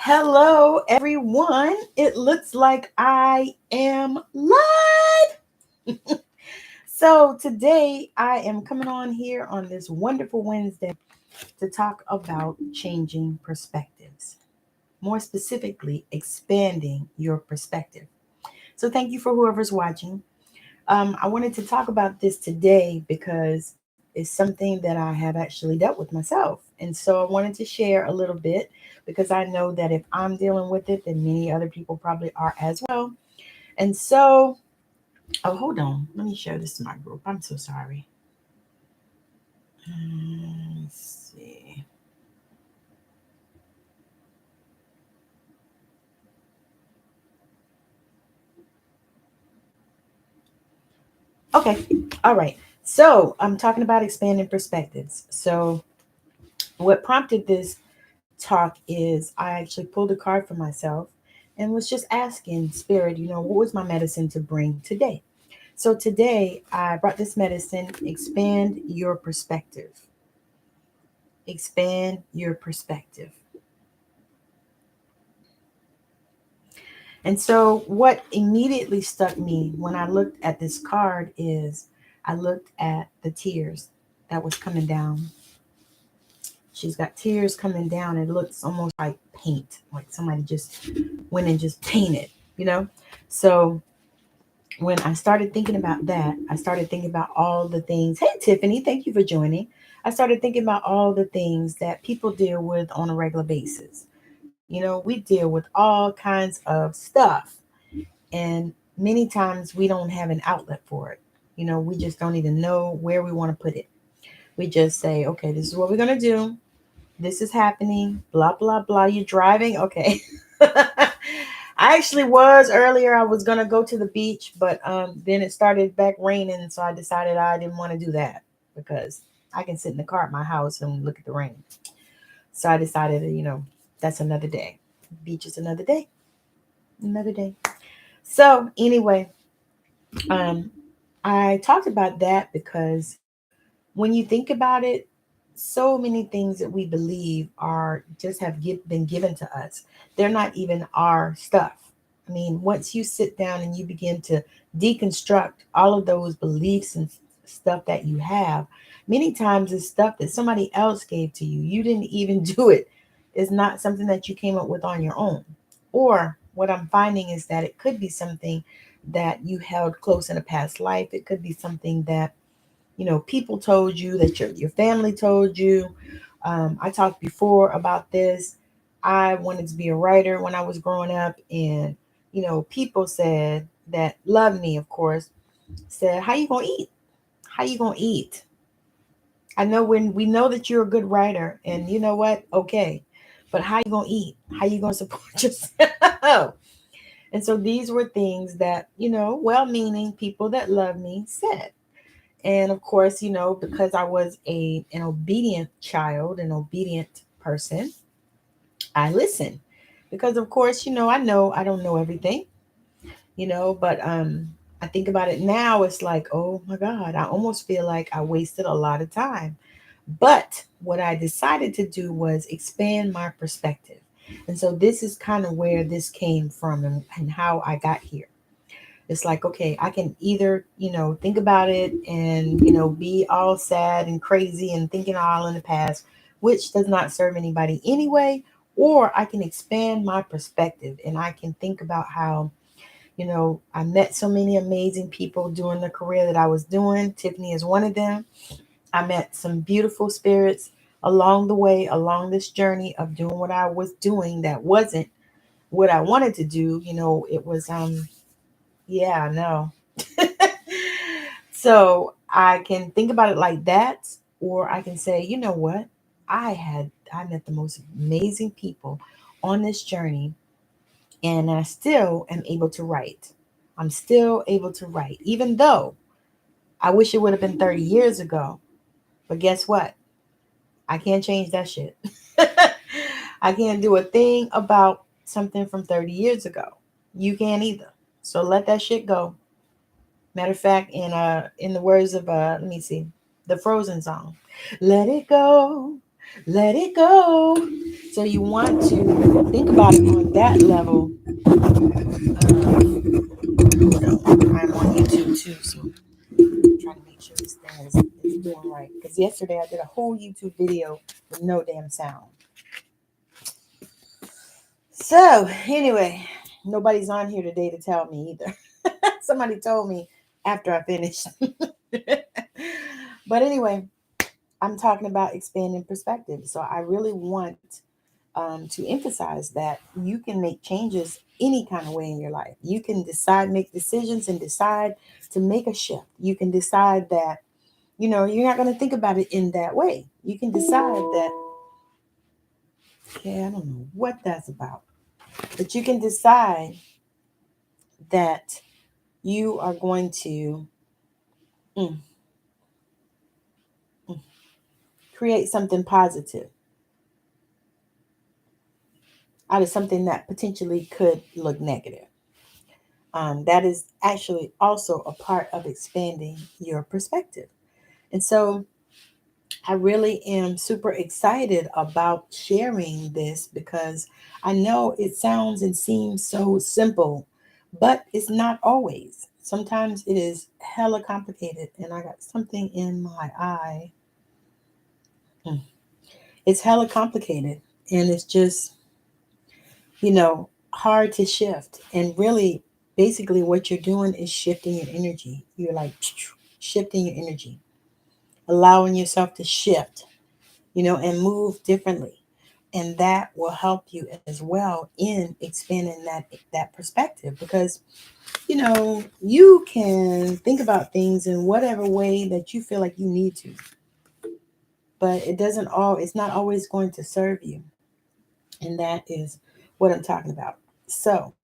Hello, everyone. It looks like I am live. So, today I am coming on here on this wonderful Wednesday to talk about changing perspectives, more specifically, expanding your perspective. So, thank you for whoever's watching. I wanted to talk about this today because it's something that I have actually dealt with myself. And so I wanted to share a little bit because I know that if I'm dealing with it, then many other people probably are as well. And so, oh, hold on. Let me share this to my group. I'm so sorry. Let's see. Okay. All right. So I'm talking about expanding perspectives. So what prompted this talk is I actually pulled a card for myself and was just asking Spirit, what was my medicine to bring today? So today I brought this medicine, expand your perspective. Expand your perspective. And so what immediately struck me when I looked at this card is I looked at the tears that was coming down. She's got tears coming down. It looks almost like paint, like somebody just went and just painted, you know? So when I started thinking about that, I started thinking about all the things. Hey, Tiffany, thank you for joining. I started thinking about all the things that people deal with on a regular basis. We deal with all kinds of stuff, and many times we don't have an outlet for it. We just don't even know where we want to put it. We just say, okay, this is what we're going to do. This is happening, blah, blah, blah. You're driving. Okay. I actually was earlier. I was going to go to the beach, but then it started back raining. So I decided I didn't want to do that because I can sit in the car at my house and look at the rain. So I decided, that's another day. Beach is another day. Another day. So anyway, um, I talked about that because when you think about it, so many things that we believe are just have been given to us. They're not even our stuff. I mean, once you sit down and you begin to deconstruct all of those beliefs and stuff that you have, many times it's stuff that somebody else gave to you. You didn't even do it. It's not something that you came up with on your own. Or what I'm finding is that it could be something that you held close in a past life. It could be something that people told you, that your family told you. I talked before about this. I wanted to be a writer when I was growing up, and people said that loved me, of course, said, "How you gonna eat? How you gonna eat? I know when we know that you're a good writer, and you know what? Okay, but how you gonna eat? How you gonna support yourself?" And so these were things that well-meaning people that love me said. And of course, because I was an obedient child, an obedient person, I listened. Because of course, I know I don't know everything, but I think about it now, it's like, oh my God, I almost feel like I wasted a lot of time. But what I decided to do was expand my perspective. And so this is kind of where this came from and how I got here. It's like, okay, I can either, think about it and, be all sad and crazy and thinking all in the past, which does not serve anybody anyway, or I can expand my perspective and I can think about how, I met so many amazing people doing the career that I was doing. Tiffany is one of them. I met some beautiful spirits along the way, along this journey of doing what I was doing that wasn't what I wanted to do. It was yeah, no. So I can think about it like that, or I can say, you know what? I met the most amazing people on this journey, and I still am able to write. I'm still able to write, even though I wish it would have been 30 years ago. But guess what? I can't change that shit. I can't do a thing about something from 30 years ago. You can't either. So let that shit go. Matter of fact, in the words of let me see, the Frozen song, "Let it go, Let it go. So you want to think about it on that level. I'm on YouTube too, so I'm trying to make sure this thing is doing right. Because yesterday I did a whole YouTube video with no damn sound. So anyway, nobody's on here today to tell me either. Somebody told me after I finished. But anyway, I'm talking about expanding perspective. So I really want to emphasize that you can make changes any kind of way in your life. You can decide, make decisions, and decide to make a shift. You can decide that, you're not going to think about it in that way. You can decide that, okay, I don't know what that's about, but you can decide that you are going to mm, mm, create something positive out of something that potentially could look negative. That is actually also a part of expanding your perspective. And so I really am super excited about sharing this because I know it sounds and seems so simple, but it's not always. Sometimes it is hella complicated. And I got something in my eye. Mm. It's hella complicated. And it's just, hard to shift. And really, basically, what you're doing is shifting your energy. You're like shifting your energy, allowing yourself to shift, and move differently. And that will help you as well in expanding that perspective because you can think about things in whatever way that you feel like you need to, but it's not always going to serve you. And that is what I'm talking about. So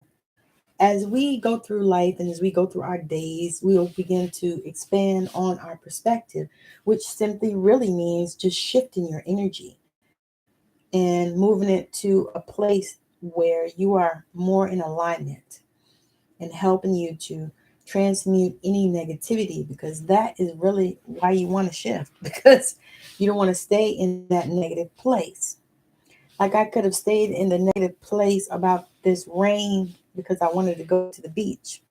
as we go through life and as we go through our days, we will begin to expand on our perspective, which simply really means just shifting your energy and moving it to a place where you are more in alignment and helping you to transmute any negativity, because that is really why you want to shift because you don't want to stay in that negative place. Like I could have stayed in the negative place about this rain because I wanted to go to the beach.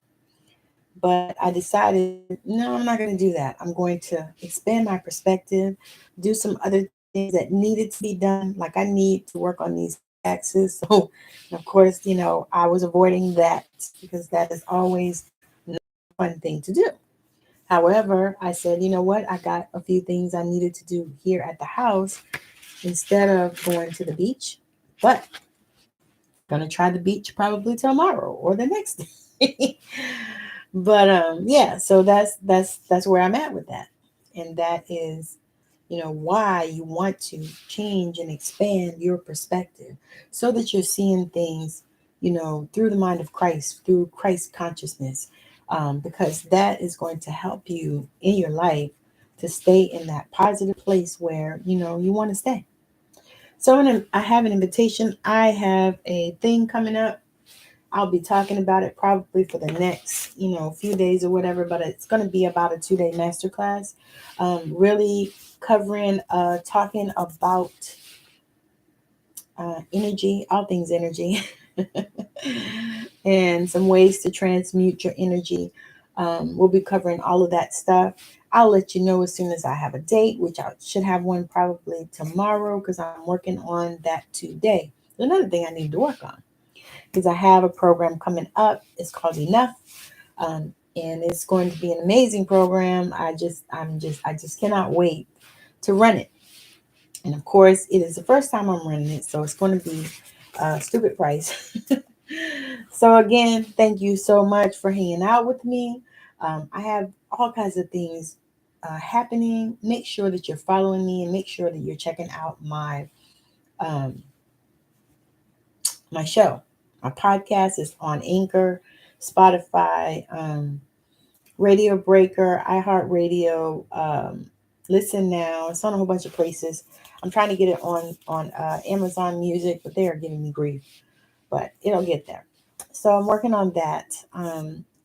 But I decided, no, I'm not going to do that. I'm going to expand my perspective, do some other things that needed to be done. Like I need to work on these taxes. So, of course, I was avoiding that because that is always not a fun thing to do. However, I said, you know what? I got a few things I needed to do here at the house instead of going to the beach. But gonna try the beach probably tomorrow or the next day. But yeah, so that's where I'm at with that. And that is, why you want to change and expand your perspective so that you're seeing things, through the mind of Christ, through Christ consciousness, because that is going to help you in your life to stay in that positive place where you want to stay. So I have an invitation. I have a thing coming up. I'll be talking about it probably for the next, few days or whatever, but it's going to be about a 2-day masterclass, really covering, talking about energy, all things energy, and some ways to transmute your energy. We'll be covering all of that stuff. I'll let you know as soon as I have a date, which I should have one probably tomorrow because I'm working on that today. Another thing I need to work on because I have a program coming up. It's called Enough, and it's going to be an amazing program. I just cannot wait to run it. And of course, it is the first time I'm running it, so it's going to be a stupid price. So again, thank you so much for hanging out with me. I have all kinds of things happening. Make sure that you're following me and make sure that you're checking out um, my show. My podcast is on Anchor, Spotify, Radio Breaker, iHeartRadio, Listen Now. It's on a whole bunch of places. I'm trying to get it on Amazon Music, but they are giving me grief. But it'll get there. So I'm working on that.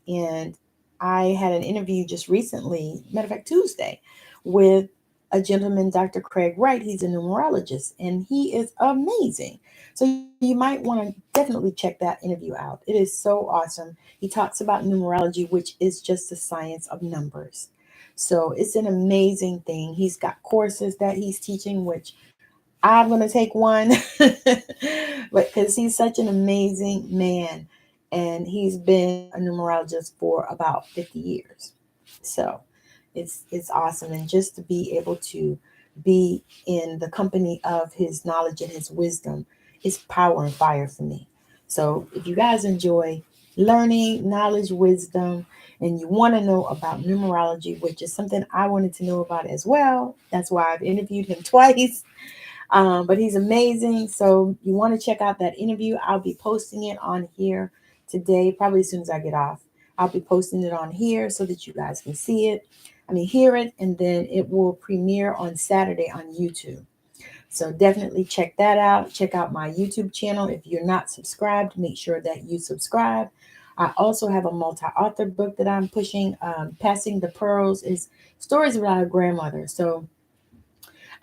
And I had an interview just recently, matter of fact, Tuesday, with a gentleman, Dr. Craig Wright. He's a numerologist and he is amazing. So you might want to definitely check that interview out. It is so awesome. He talks about numerology, which is just the science of numbers. So it's an amazing thing. He's got courses that he's teaching, which I'm going to take one, but because he's such an amazing man and he's been a numerologist for about 50 years. So it's awesome. And just to be able to be in the company of his knowledge and his wisdom is power and fire for me. So if you guys enjoy learning, knowledge, wisdom, and you want to know about numerology, which is something I wanted to know about as well, that's why I've interviewed him twice. But he's amazing. So you want to check out that interview. I'll be posting it on here today, probably as soon as I get off. I'll be posting it on here so that you guys can see it. I mean, hear it, and then it will premiere on Saturday on YouTube. So definitely check that out. Check out my YouTube channel. If you're not subscribed, make sure that you subscribe. I also have a multi-author book that I'm pushing. Passing the Pearls is stories about a grandmother. So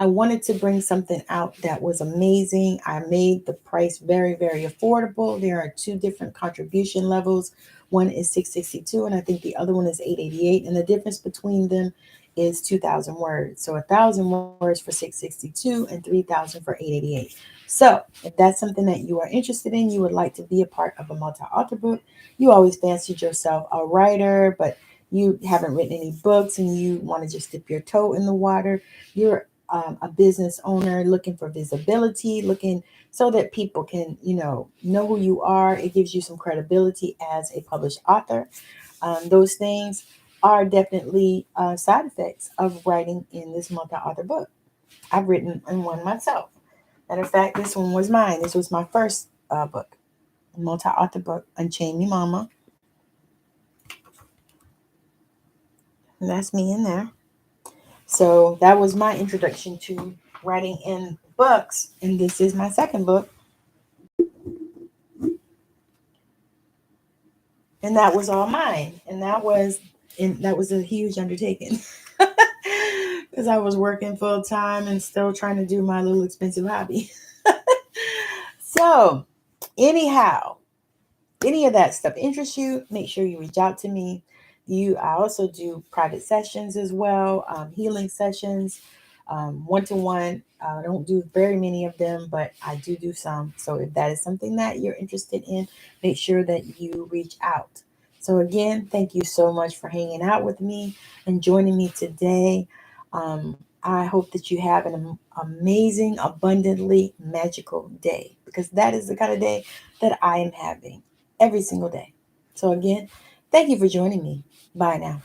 I wanted to bring something out that was amazing. I made the price very, very affordable. There are two different contribution levels. One is 662, and I think the other one is 888. And the difference between them is 2,000 words. So 1,000 words for 662 and 3,000 for 888. So if that's something that you are interested in, you would like to be a part of a multi-author book. You always fancied yourself a writer, but you haven't written any books and you want to just dip your toe in the water. You're a business owner looking for visibility, looking so that people can, know who you are. It gives you some credibility as a published author. Those things are definitely side effects of writing in this multi-author book. I've written in one myself. Matter of fact, this one was mine. This was my first book, multi-author book, Unchain Me Mama. And that's me in there. So that was my introduction to writing in books. And this is my second book. And that was all mine. And that was a huge undertaking. Because I was working full time and still trying to do my little expensive hobby. So, anyhow, any of that stuff interests you, make sure you reach out to me. I also do private sessions as well, healing sessions, one to one. I don't do very many of them, but I do some. So if that is something that you're interested in, make sure that you reach out. So again, thank you so much for hanging out with me and joining me today. I hope that you have an amazing, abundantly magical day, because that is the kind of day that I am having every single day. So, again, thank you for joining me. Bye now.